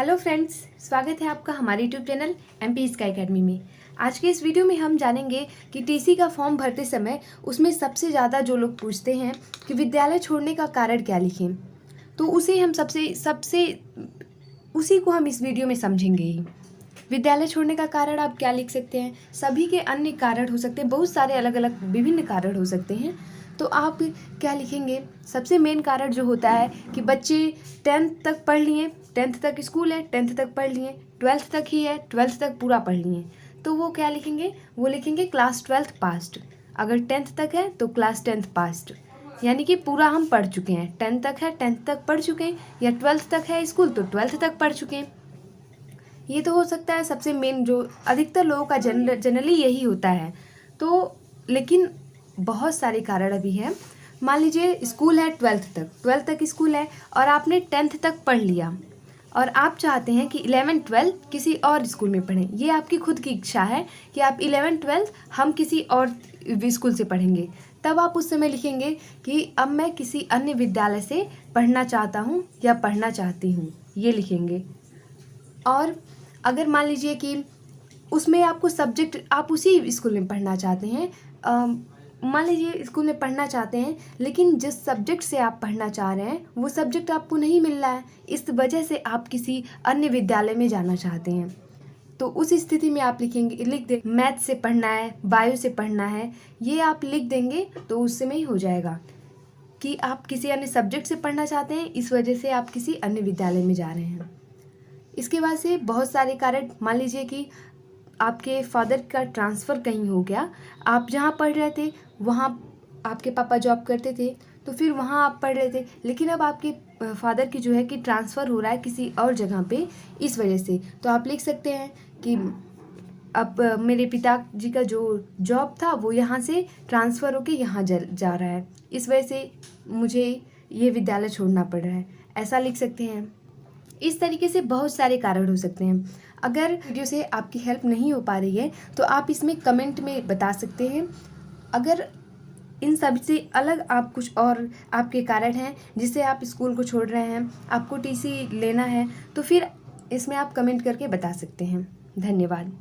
Hello friends, स्वागत है आपका हमारे YouTube channel MP sky academy में। आज के इस वीडियो में हम जानेंगे कि टीसी का फॉर्म भरते समय उसमें सबसे ज़्यादा जो लोग पूछते हैं कि विद्यालय छोड़ने का कारण क्या लिखें, तो उसे हम उसी को हम इस वीडियो में समझेंगे ही। विद्यालय छोड़ने का कारण आप क्या लिख सकते हैं, सभी के अन्य कारण हो सकते हैं, बहुत सारे अलग अलग विभिन्न कारण हो सकते हैं। तो आप क्या लिखेंगे? सबसे मेन कारण जो होता है कि बच्चे 10th तक पढ़ लिए, 10th तक स्कूल है, 10th तक पढ़ लिए, 12th तक ही है, 12th तक पूरा पढ़ लिए, तो वो क्या लिखेंगे? वो लिखेंगे क्लास 12th पास्ड। अगर 10th तक है तो क्लास 10th पास्ड, यानी कि पूरा हम पढ़ चुके हैं। 10th तक है, 10th तक पढ़ चुके हैं, या 12th तक है स्कूल तो 12th तक पढ़ चुके हैं। ये तो हो सकता है सबसे मेन, जो अधिकतर लोगों का जनरली यही होता है। तो लेकिन बहुत सारे कारण अभी हैं। मान लीजिए स्कूल है 12th तक स्कूल है और आपने 10th तक पढ़ लिया और आप चाहते हैं कि 11 12 किसी और स्कूल में पढ़ें। ये आपकी खुद की इच्छा है कि आप 11 12 हम किसी और स्कूल से पढ़ेंगे। तब आप उस समय लिखेंगे कि अब मैं किसी अन्य विद्यालय से पढ़ना चाहता हूँ या पढ़ना चाहती हूँ, ये लिखेंगे। और अगर मान लीजिए कि उसमें आपको सब्जेक्ट, आप उसी स्कूल में पढ़ना चाहते हैं, मान लीजिए स्कूल में पढ़ना चाहते हैं, लेकिन जिस सब्जेक्ट से आप पढ़ना चाह रहे हैं वो सब्जेक्ट आपको नहीं मिल रहा है, इस वजह से आप किसी अन्य विद्यालय में जाना चाहते हैं, तो उस स्थिति में आप लिख दे मैथ से पढ़ना है, बायो से पढ़ना है, ये आप लिख देंगे तो उस समय ही हो जाएगा कि आप किसी अन्य सब्जेक्ट से पढ़ना चाहते हैं, इस वजह से आप किसी अन्य विद्यालय में जा रहे हैं। इसके बाद से बहुत सारे कारण, मान लीजिए कि आपके फादर का ट्रांसफ़र कहीं हो गया, आप जहाँ पढ़ रहे थे वहाँ आपके पापा जॉब करते थे, तो फिर वहाँ आप पढ़ रहे थे, लेकिन अब आपके फादर की जो है कि ट्रांसफ़र हो रहा है किसी और जगह पे, इस वजह से। तो आप लिख सकते हैं कि अब मेरे पिताजी का जो जॉब था वो यहाँ से ट्रांसफ़र होके यहाँ जा रहा है, इस वजह से मुझे ये विद्यालय छोड़ना पड़ रहा है, ऐसा लिख सकते हैं। इस तरीके से बहुत सारे कारण हो सकते हैं। अगर वीडियो से आपकी हेल्प नहीं हो पा रही है तो आप इसमें कमेंट में बता सकते हैं। अगर इन सब से अलग आप कुछ और आपके कारण हैं जिससे आप स्कूल को छोड़ रहे हैं, आपको टीसी लेना है, तो फिर इसमें आप कमेंट करके बता सकते हैं। धन्यवाद।